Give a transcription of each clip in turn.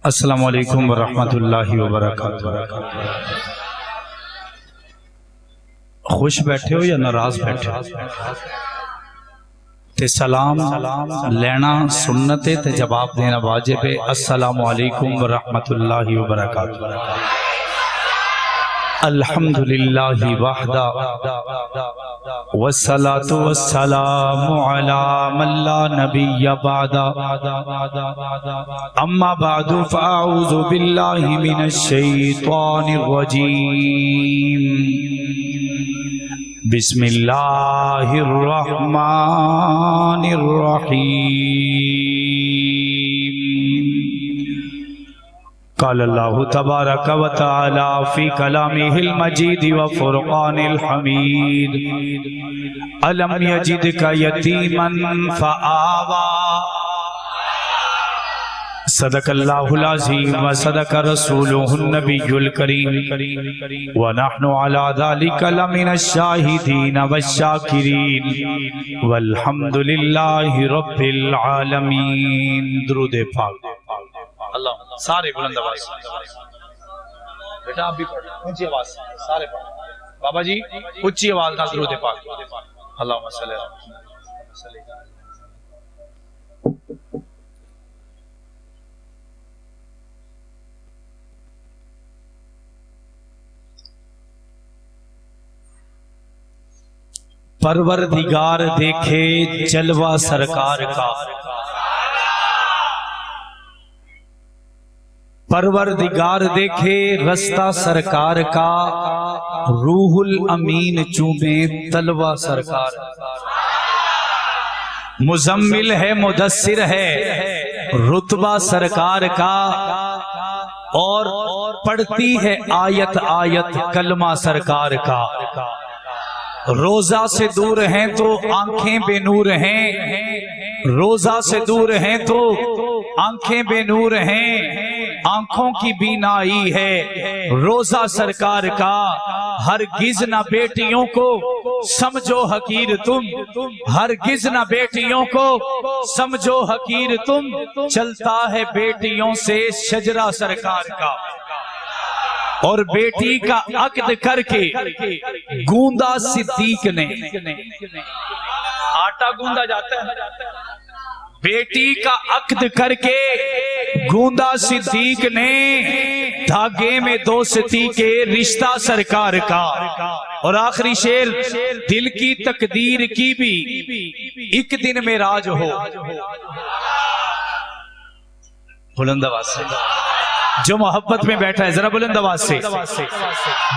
السلام علیکم ورحمۃ اللہ وبرکاتہ۔ خوش بیٹھے ہو یا ناراض بیٹھے ہو؟ تے سلام لینا سنت تے جواب دینا واجب ہے۔ السلام علیکم ورحمۃ اللہ وبرکاتہ۔ الحمدللہ وحدہ والصلاة والسلام علی من لا نبی بعدہ، اما بعد فاعوذ باللہ من الشیطان الرجیم، بسم اللہ الرحمن الرحیم۔ قال اللہ تبارک و تعالی فی کلامہ المجید و فرقان الحمید، الم یجدک یتیما فآوی۔ صدق اللہ العظیم و صدق رسولہ النبی الکریم، ونحن علی ذلک لمن الشاہدین والشاکرین، والحمد للہ رب العالمین۔ درود پاک اللہ سارے بلند آواز بیٹا آپ بھی پڑھ اونچی آواز سارے پڑھ بابا جی اونچی آواز نہ درود پاک اللہم صلی اللہ علیہ وسلم۔ پروردگار دیکھے جلوہ سرکار کا، پروردگار دیکھے رستہ سرکار کا، روح الامین چومے تلوہ سرکار کا۔ مزمل ہے مدثر ہے رتبہ سرکار کا، اور پڑھتی ہے آیت آیت کلمہ سرکار کا۔ روزہ سے دور ہیں تو آنکھیں بے نور ہیں، روزہ سے دور ہیں تو آنکھیں بے نور ہیں، آنکھوں کی بینائی ہے روزہ سرکار کا۔ ہرگز نہ بیٹیوں کو سمجھو حقیر تم، ہرگز نہ بیٹیوں کو سمجھو حقیر تم، چلتا ہے بیٹیوں سے شجرہ سرکار کا۔ اور بیٹی کا عقد کر کے گوندا صدیق نے، آٹا گوندا جاتا ہے، بیٹی کا عقد کر کے گوندا صدیق نے، دھاگے میں دوستی کے رشتہ سرکار کا۔ اور آخری شعر، دل کی تقدیر کی بھی ایک دن میں راج ہو۔ بلند آواز سے جو محبت میں بیٹھا ہے ذرا بلند آواز سے،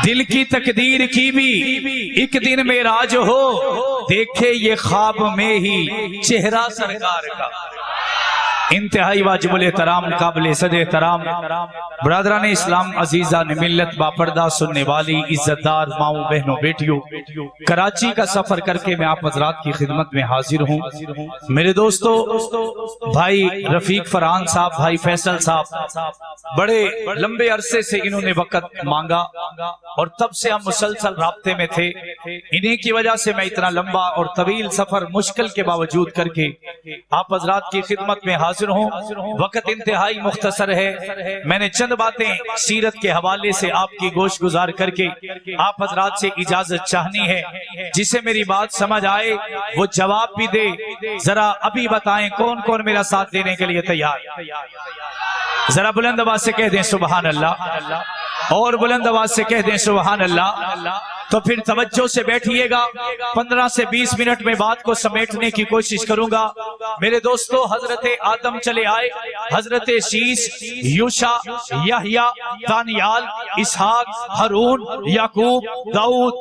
دل کی تقدیر کی بھی ایک دن میں راج ہو، دیکھے یہ خواب میں ہی چہرہ سرکار کا۔ انتہائی واجب الاحترام قابل صد احترام برادران اسلام، عزیزان ملت، باپردہ سننے والی عزت دار ماؤں بہنوں بیٹیوں، کراچی کا سفر کر کے میں آپ حضرات کی خدمت میں حاضر ہوں۔ میرے دوستو، بھائی رفیق فرحان صاحب، بھائی فیصل صاحب، بڑے لمبے عرصے سے انہوں نے وقت مانگا اور تب سے ہم مسلسل رابطے میں تھے۔ انہی کی وجہ سے میں اتنا لمبا اور طویل سفر مشکل کے باوجود کر کے آپ حضرات کی خدمت میں حاضر ہوں۔ وقت انتہائی مختصر ہے، میں نے چند باتیں سیرت کے حوالے سے آپ کی گوش گزار کر کے آپ حضرات سے اجازت چاہنی ہے۔ جسے میری بات سمجھ آئے وہ جواب بھی دے۔ ذرا ابھی بتائیں کون کون میرا ساتھ دینے کے لیے تیار؟ ذرا بلند آواز سے کہہ دیں سبحان اللہ، اور بلند آواز سے کہہ دیں سبحان اللہ۔ تو پھر توجہ سے بیٹھیے گا، 15 سے 20 منٹ میں بات کو سمیٹنے کی کوشش کروں گا۔ میرے دوستو، حضرت آدم چلے آئے، حضرت شیس، یوشع، یحییٰ، دانیال، اسحاق، ہارون، یعقوب، داؤد،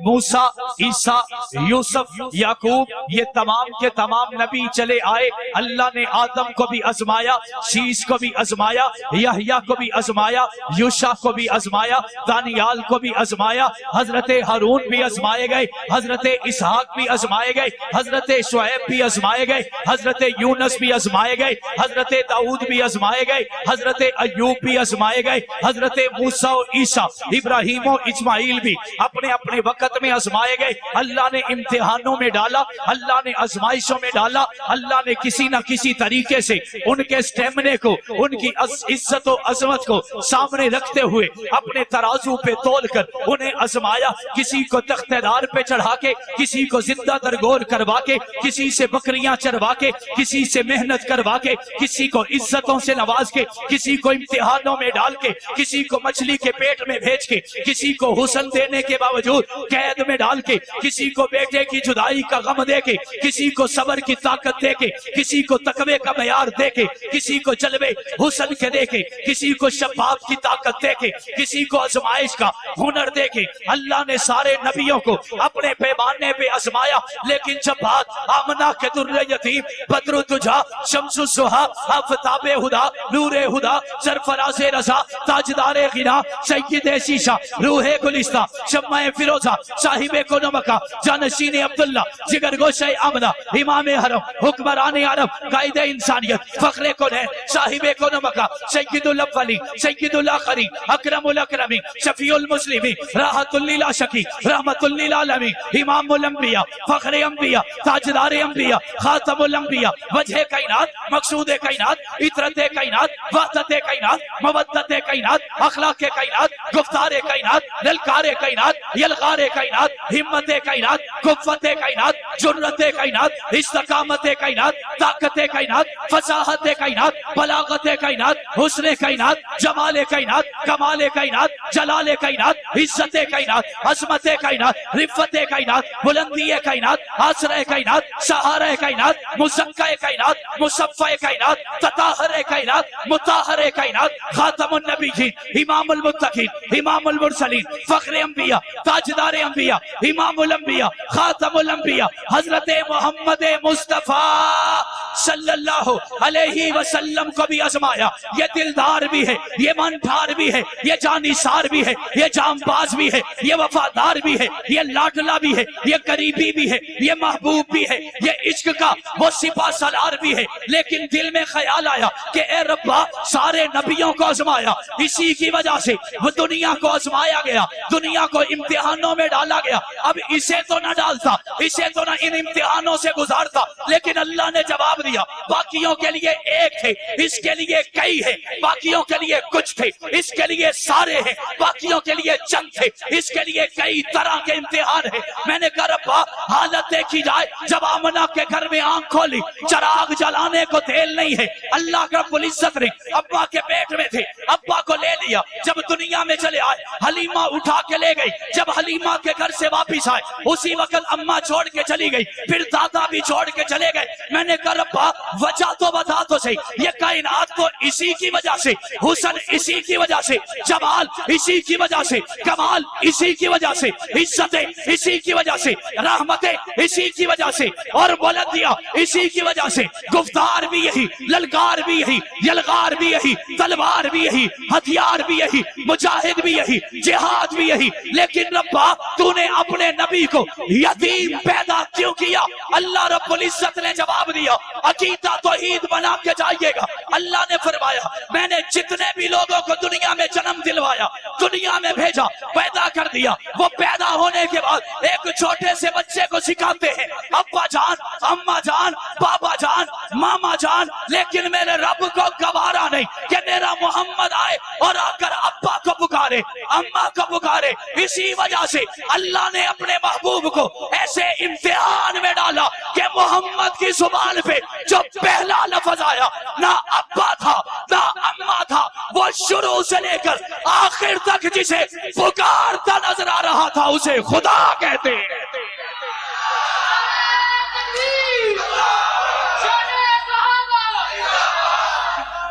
موسیٰ، عیسیٰ، یوسف، یعقوب، یہ تمام کے تمام نبی چلے آئے۔ اللہ نے آدم کو بھی آزمایا، شیس کو بھی آزمایا، یحییٰ کو بھی آزمایا، یوشع کو بھی آزمایا، دانیال کو بھی آزمایا، حضرت ہارون بھی آزمائے گئے، حضرت اسحاق بھی آزمائے گئے، حضرت شعیب بھی آزمائے گئے، حضرت یونس بھی آزمائے گئے، حضرت داؤد داؤد بھی آزمائے گئے، حضرت ایوب بھی آزمائے گئے، حضرت موسیٰ و عیسیٰ، ابراہیم و اسماعیل بھی اپنے اپنے وقت میں آزمائے گئے۔ اللہ نے امتحانوں میں ڈالا، اللہ نے آزمائشوں میں ڈالا، اللہ نے کسی نہ کسی طریقے سے ان کے سٹیمنے کو، ان کی عزت و عظمت کو سامنے رکھتے ہوئے اپنے ترازو پہ تول کر انہیں آزمایا۔ کسی کو تخت دار پہ چڑھا کے، کسی کو زندہ درگور کروا کے، کسی سے بکریاں چروا کے، کسی سے محنت کروا کے، کسی کو عزتوں سے نواز کے، کسی کو امتحانوں میں ڈال کے، کسی کو مچھلی کے پیٹ میں بھیج کے، کسی کو حسن دینے کے باوجود قید میں ڈال کے، کسی کو بیٹے کی جدائی کا غم دے کے، کسی کو صبر کی طاقت دے کے، کسی کو تقوی کا معیار دے کے، کسی کو جلوے حسن کے دے کے، کسی کو شباب کی طاقت دے کے، کسی کو آزمائش کا ہنر دے کے اللہ نے سارے نبیوں کو اپنے پیمانے پہ آزمایا۔ لیکن جب بات آمنہ کے در یتیم، بدر تجھا، شمس الضحیٰ، آفتاب خدا، نور خدا، سرفراز رضا، تاجدار غنا، سید شیشہ، روح گلستہ، شمع فیروزہ، صاحب کنمکہ، جانشین عبداللہ، جگر گوشہ آمنہ، امام حرم، حکمران عرب، قائد انسانیت، فخر کنین، صاحب کنمکہ، سید الاولین، سید الاخرین، اکرم الاکرمین، شفیع المسلمین، راحت للعاشقین، رحمت للعالمین، امام الانبیاء، فخر انبیاء، تاجدار انبیاء، خاتم الانبیاء، وجہ کائنات، مقصود کائنات، عطرت کائنات، وحدت کائنات، مودت کائنات، اخلاق کائنات، گفتار کائنات، للکار کائنات، یلغار کائنات، ہمت کائنات، قوت کائنات، جرت کائنات، استقامت کائنات، طاقت کائنات، فصاحت کائنات، بلاغت کائنات، حسن کائنات، جمال کائنات، کمال کائنات، جلال کائنات، عزت کائنات، عظمت کائنات، رفت کائنات، بلندی کائنات، آسرہ کائنات، سہارہ کائنات، مزکہ کائنات، مصفہ کائنات، تطہر کائنات، مطہر کائنات، خاتم النبیین، امام المتقین، امام المرسلین، فخر انبیاء، تاجدار انبیاء، امام الانبیاء، خاتم الانبیاء، حضرت محمد مصطفیٰ صلی اللہ علیہ وسلم کو بھی آزمایا۔ یہ دلدار بھی ہے، یہ منٹھار بھی ہے، یہ جانثار بھی ہے، یہ جام باز بھی ہے، یہ وفادار بھی ہے، یہ لاڈلا بھی ہے، یہ قریبی بھی ہے، یہ محبوب بھی ہے، یہ عشق کا وہ سپاہ سالار بھی ہے۔ لیکن دل میں خیال آیا کہ اے ربا، سارے نبیوں کو آزمایا، اسی کی وجہ سے وہ دنیا کو آزمایا گیا، دنیا کو امتحانوں میں ڈالا گیا۔ اب اسے تو نہ ڈالتا، اسے تو نہ ان امتحانوں سے گزارتا، لیکن اللہ نے جواب دیا، باقیوں کے لیے ایک ہے، اس کے لیے کئی ہے، باقیوں کے لیے کچھ تھے، اس کے لیے سارے ہیں، باقیوں کے لیے چند تھے، اس کے لیے کئی طرح کے امتحان ہیں۔ میں نے کہا ربا، حالت دیکھی جائے، جب آمنہ کے گھر میں آنکھ کھولی، چراغ جلانے کو تیل نہیں ہے، اللہ رب العزت نے ابا کے پیٹ میں تھے، ابا کو لے لیا۔ جب دنیا میں چلے آئے، حلیمہ اٹھا کے لے گئی۔ جب حلیمہ کے گھر سے واپس آئے، اسی وقت اماں چھوڑ کے چلی گئی، پھر دادا بھی چھوڑ کے چلے گئے۔ میں نے کہا ربا، وجہ تو بتا تو صحیح، یہ کائنات تو اسی کی وجہ سے، حسن اسی کی وجہ سے، جمال اسی کی وجہ سے، کمال اسی کی وجہ سے، عزتیں اسی کی وجہ سے، رحمتیں اسی کی وجہ سے، اور بلندیاں اسی کی وجہ سے۔ گفتار بھی یہی، للکار بھی یہی، یلغار بھی یہی، تلوار بھی یہی، ہتھیار بھی یہی، مجاہد بھی یہی، جہاد بھی یہی۔ لیکن ربا، تو نے اپنے نبی کو یتیم پیدا کیوں کیا؟ اللہ رب العزت نے جواب دیا، عقیدہ توحید بنا کے جائیے گا۔ اللہ نے فرمایا، میں نے جتنے بھی لوگوں کو دنیا میں جنم دلوایا، دنیا میں بھیجا، پیدا کر دیا، وہ پیدا ہونے کے بعد ایک چھوٹے سے بچے کو سکھاتے ہیں، ابا جان، اماں جان، بابا جان، ماما جان۔ لیکن میرے رب کو گوارا نہیں کہ میرا محمد آئے اور آ کر ابا کو پکارے، اماں کو پکارے۔ اسی وجہ سے اللہ نے اپنے محبوب کو ایسے امتحان میں ڈالا کہ محمد کی زبان پہ جو پہلا لفظ آیا، نہ ابا تھا نہ اماں تھا، وہ شروع سے لے کر آخر تک جسے پکارتا نظر آ رہا تھا اسے خدا کہتے ہیں۔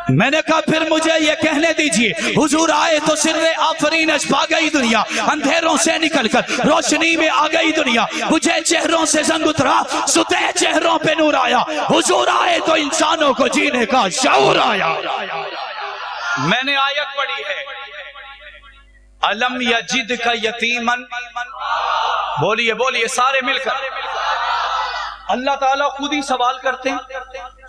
میں نے کہا پھر مجھے یہ کہنے دیجئے، حضور آئے تو سر آفرینش پا گئی دنیا، اندھیروں سے نکل کر روشنی میں آ گئی دنیا، بجھے چہروں سے زنگ اترا، ستے چہروں پہ نور آیا۔ حضور آئے تو انسانوں کو جینے کا شعور آیا۔ میں نے آیت پڑھی ہے، الم یجدک یتیمن، بولیے بولیے سارے مل کر۔ اللہ تعالیٰ خود ہی سوال کرتے ہیں،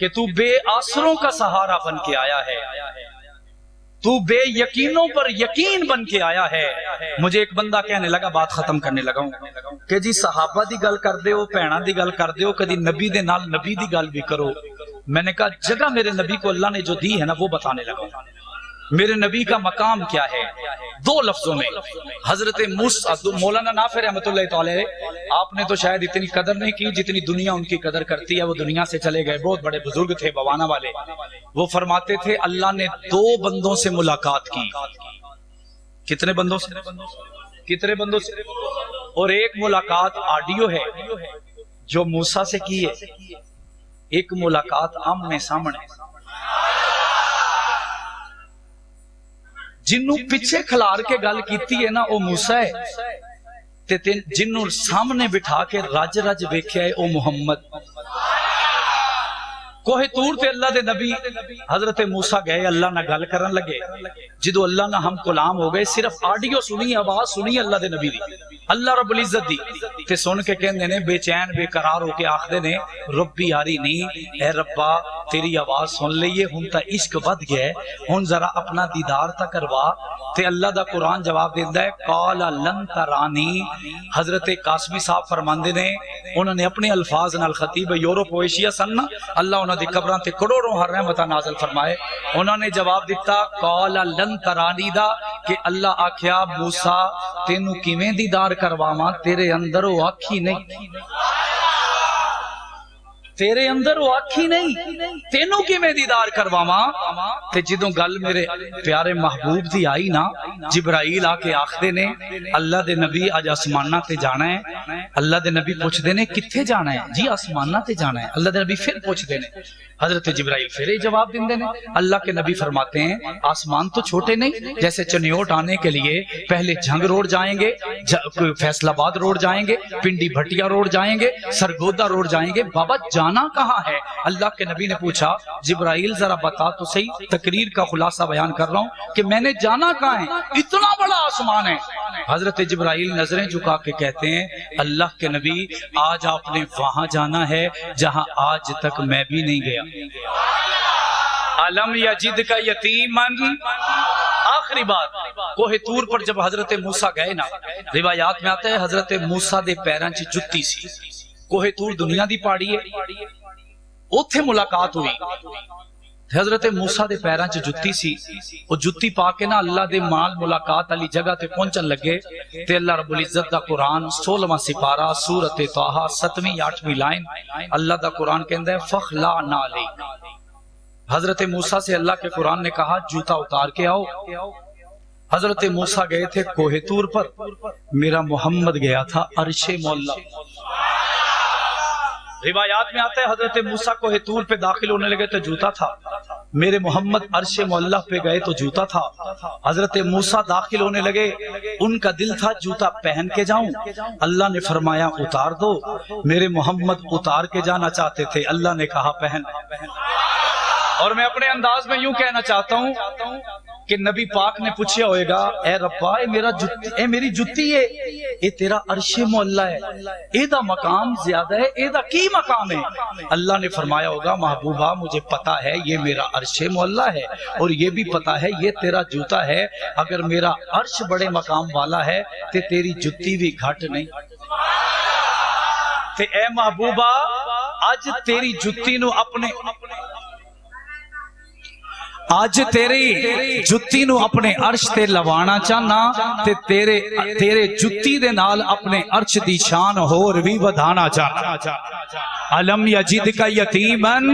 کہ تو بے آسروں کا سہارا بن کے آیا ہے، تو بے یقینوں پر یقین بن کے آیا ہے۔ مجھے ایک بندہ کہنے لگا، بات ختم کرنے لگا ہوں، کہ جی صحابہ دی گل کر دے ہو، بھیناں دی گل کر دے ہو، کدی نبی دے نال نبی دی گل بھی کرو۔ میں نے کہا جگہ میرے نبی کو اللہ نے جو دی ہے نا وہ بتانے لگا ہوں۔ میرے نبی کا مقام کیا ہے؟ دو لفظوں میں حضرت مولانا نافع رحمۃ اللہ تعالی، آپ نے تو شاید اتنی قدر نہیں کی جتنی دنیا ان کی قدر کرتی ہے۔ وہ دنیا سے چلے گئے، بہت بڑے بزرگ تھے بوانا والے۔ وہ فرماتے تھے اللہ نے دو بندوں سے ملاقات کی۔ کتنے بندوں سے؟ کتنے بندوں سے؟ اور ایک ملاقات آڈیو ہے جو موسیٰ سے کی ہے، ایک ملاقات آمنے سامنے۔ جنوں پیچھے کھلار کے گل کیتی ہے نا او موسیٰ ہے، تے جنوں سامنے بٹھا کے رج رج ویکھیا ہے او محمد۔ کوہ طور تے اللہ دے نبی حضرت موسیٰ گئے، اللہ نہ گل کرن لگے۔ جدو اللہ نہ ہم کلام ہو گئے، صرف آڈیو سنی، آواز سنی اللہ دے نبی دی، اللہ رب العزت دی، تے سن کے کہندے نے بے چین بے قرار ہو کے آخدے نے ربی آری نہیں، اے ربا تیری آواز سن لئیے، ہن تا عشق ود گئے، ہن ذرا اپنا دیدار تا کروا۔ تے اللہ دا قرآن جواب دیندہ ہے قال لن ترانی۔ حضرت قاسمی صاحب فرماندے نے، انہوں نے اپنے الفاظ نال خطیب یورپ و ایشیا سن، اللہ انہوں نے قبران تے کروڑوں ہر رحمتہ نازل فرمائے۔ انہوں نے جواب دیتا قال لن ترانی دا، کہ اللہ آکھیا موسیٰ تینوں کیویں دیدار کرواواں، تیرے اندر وہ آکھی نہیں، تیرے اندر وہ آکھی نہیں، تینوں کی میں دیدار کرواواں۔ تے جدوں گل میرے پیارے محبوب دی آئی نا، جبرائیل آ کے آخدے نے اللہ دے نبی اج آسمانہ تے جانا ہے۔ اللہ دے نبی پوچھ دے نے کتھے جانا ہے؟ جی آسمانہ تے جانا ہے۔ اللہ دے نبی پھر پوچھ دے نے، حضرت جبرائیل پھر ہی جواب دیندے نے۔ اللہ کے نبی فرماتے ہیں آسمان تو چھوٹے نہیں، جیسے چنیوٹ آنے کے لیے پہلے جھنگ روڈ جائیں گے، فیصل آباد روڈ جائیں گے، پنڈی بھٹیا روڈ جائیں گے، سرگودا روڈ جائیں گے، بابا جانا کہاں ہے؟ اللہ کے نبی نے پوچھا جبرائیل ذرا بتا تو صحیح، تقریر کا خلاصہ بیان کر رہا ہوں کہ میں نے جانا کہاں ہے، اتنا بڑا آسمان ہے۔ حضرت جبرائیل نظریں جھکا کے کہتے ہیں اللہ کے نبی آج آپ نے وہاں جانا ہے جہاں آج تک میں بھی نہیں گیا۔ علم یجد کا یتیمن، آخری بات، کوہ طور پر جب حضرت موسیٰ گئے نا، روایات میں آتا ہے حضرت موسیٰ دے پیران چ جتی سی۔ کوہ طور دنیا دی پہاڑی ہے، اوتھے ملاقات ہوئی، حضرت موسیٰ دے پیران چ جتی سی، وہ جتی پا کے نا اللہ دے مال ملاقات علی جگہ تے پہنچن لگے، تے اللہ رب العزت دا قرآن 16واں سپارہ سورۃ طٰہٰ 7ویں 8ویں لائن، اللہ دا قرآن کہندا ہے فخلعنا علیک۔ حضرت موسیٰ سے اللہ کے قرآن نے کہا جوتا اتار کے آؤ۔ حضرت موسیٰ گئے تھے کوہ طور پر، میرا محمد گیا تھا عرش مولا۔ روایات میں آتا ہے حضرت موسیٰ کوہ طور پہ داخل ہونے لگے تو جوتا تھا، میرے محمد عرش مولا پہ گئے تو جوتا تھا۔ حضرت موسیٰ داخل ہونے لگے، ان کا دل تھا جوتا پہن کے جاؤں، اللہ نے فرمایا اتار دو۔ میرے محمد اتار کے جانا چاہتے تھے، اللہ نے کہا پہن۔ اور میں اپنے انداز میں یوں کہنا چاہتا ہوں کہ نبی پاک نے پوچھا ہوئے گا اے ربا اے میری جتی ہے، اے تیرا عرش مولا ہے، اے دا مقام زیادہ ہے، اے دا کی مقام ہے؟ اللہ نے فرمایا ہوگا محبوبہ مجھے پتا ہے یہ میرا عرش مولا ہے، اور یہ بھی پتا ہے یہ تیرا جوتا ہے، اگر میرا عرش بڑے مقام والا ہے تے تیری جتی بھی گھٹ نہیں۔ تے اے محبوبہ آج تیری جتی نو اپنے آج تیری جتی نو اپنے عرش تے لوانا چاہنا، تے تیرے جتی دے نال اپنے عرش دی شان ہور بھی ودھانا چاہنا۔ علم یجد کا یتیمن،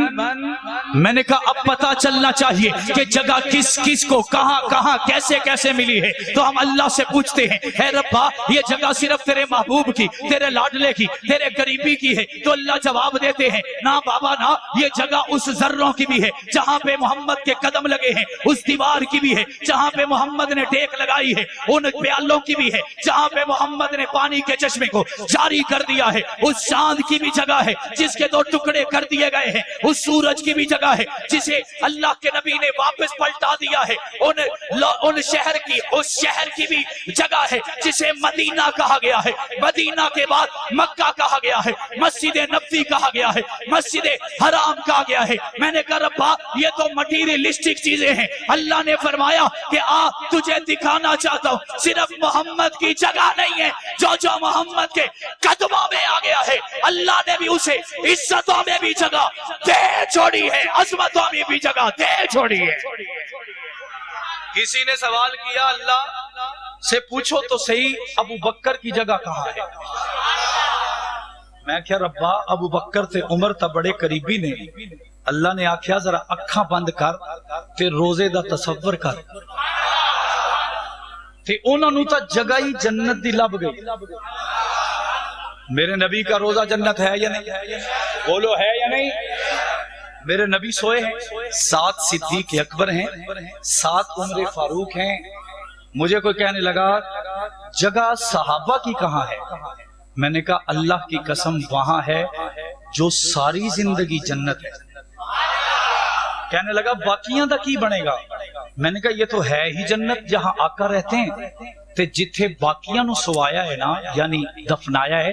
میں نے کہا اب پتا چلنا چاہیے کہ جگہ کس کس کو کہاں کہاں کیسے کیسے ملی ہے، تو ہم اللہ سے پوچھتے ہیں اے ربا یہ جگہ صرف تیرے محبوب کی، تیرے لاڈلے کی، تیرے غریبی کی ہے، تو اللہ جواب دیتے ہیں نا بابا نا، یہ جگہ اس ذروں کی بھی ہے جہاں پہ محمد کے قدم لگے ہیں، اس دیوار کی بھی ہے جہاں پہ محمد نے ٹیک لگائی ہے، ان پیالوں کی بھی ہے جہاں پہ محمد نے پانی کے چشمے کو جاری کر دیا ہے، اس چاند کی بھی جگہ ہے جس کے 2 ٹکڑے کر دیے گئے ہیں، اس سورج کی بھی جگہ جگہ ہے جسے اللہ کے نبی نے واپس پلٹا دیا ہے، ان شہر کی بھی جگہ ہے جسے مدینہ کہا گیا ہے، مدینہ کے بعد مکہ کہا گیا ہے، مسجد نبوی کہا گیا ہے، مسجد حرام کہا گیا ہے۔ میں نے کہا ربا یہ تو مٹیریلسٹک چیزیں ہیں، اللہ نے فرمایا کہ تجھے دکھانا چاہتا ہوں صرف محمد کی جگہ نہیں ہے، جو محمد کے قدموں میں آ گیا ہے اللہ نے بھی اسے عزتوں میں بھی جگہ دے چھوڑی ہے، عظمتوں میں بھی جگہ دے چھوڑی ہے۔ کسی نے سوال کیا اللہ سے پوچھو تو صحیح ابو بکر کی جگہ کہاں ہے؟ میں کیا ربا ابو بکر تے عمر تا بڑے قریبی نے، اللہ نے آکھیا ذرا اکھاں بند کر تے روزے دا تصور کر، تے انہوں نے تا جگہ ہی جنت دی لب گئی۔ میرے نبی کا روزہ جنت ہے یا نہیں؟ بولو ہے یا نہیں؟ میرے نبی سوئے ہیں، 7 صدیق اکبر ہیں، 7 عمر فاروق ہیں۔ مجھے کوئی کہنے لگا جگہ صحابہ کی کہاں ہے؟ میں نے کہا اللہ کی قسم وہاں ہے جو ساری زندگی جنت ہے۔ کہنے لگا باقیاں دا کی بنے گا؟ میں نے کہا یہ تو ہے ہی جنت جہاں آقا رہتے ہیں، تے جتھے باقیاں نو سوایا ہے نا یعنی دفنایا ہے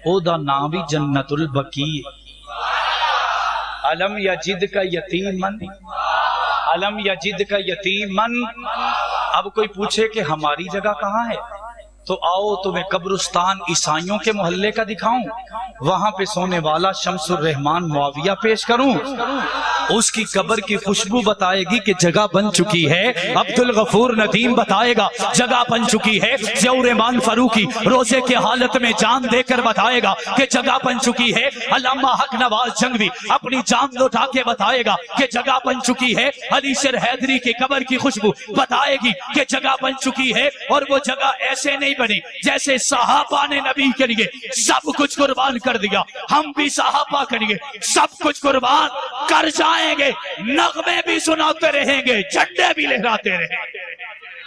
او دا نام بھی جنت البقیع۔ علم یجد کا یتیمن، علم یجد کا یتیمن۔ اب کوئی پوچھے کہ ہماری جگہ کہاں ہے تو آؤ تمہیں قبرستان عیسائیوں کے محلے کا دکھاؤں، وہاں پہ سونے والا شمس الرحمان معاویہ پیش کروں، اس کی قبر کی خوشبو بتائے گی کہ جگہ بن چکی ہے، عبد الغفور ندیم بتائے گا جگہ بن چکی ہے، ضیاء الرحمان فاروقی روزے کے حالت میں جان دے کر بتائے گا کہ جگہ بن چکی ہے، علامہ حق نواز جنگوی اپنی جان لوٹا کے بتائے گا کہ جگہ بن چکی ہے، علی شیر حیدری کی قبر کی خوشبو بتائے گی کہ جگہ بن چکی ہے، اور وہ جگہ ایسے نہیں بنی جیسے صحابہ نے نبی کے لیے سب کچھ قربان کر دیا، ہم بھی صحابہ کے لیے سب کچھ قربان کر جائیں گے، نغمے بھی سناتے رہیں گے، جھنڈے بھی لہراتے رہیں گے۔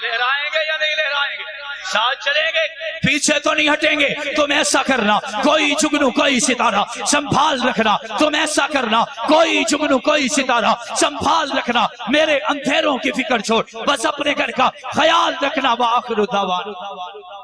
لہرائیں گے یا نہیں لہرائیں گے؟ ساتھ چلیں گے، پیچھے تو نہیں ہٹیں گے۔ تم ایسا کرنا کوئی جگنو کوئی ستارہ سنبھال رکھنا، تم ایسا کرنا کوئی جگنو کوئی ستارہ سنبھال رکھنا، میرے اندھیروں کی فکر چھوڑ بس اپنے گھر کا خیال رکھنا۔ وآخر دعوانا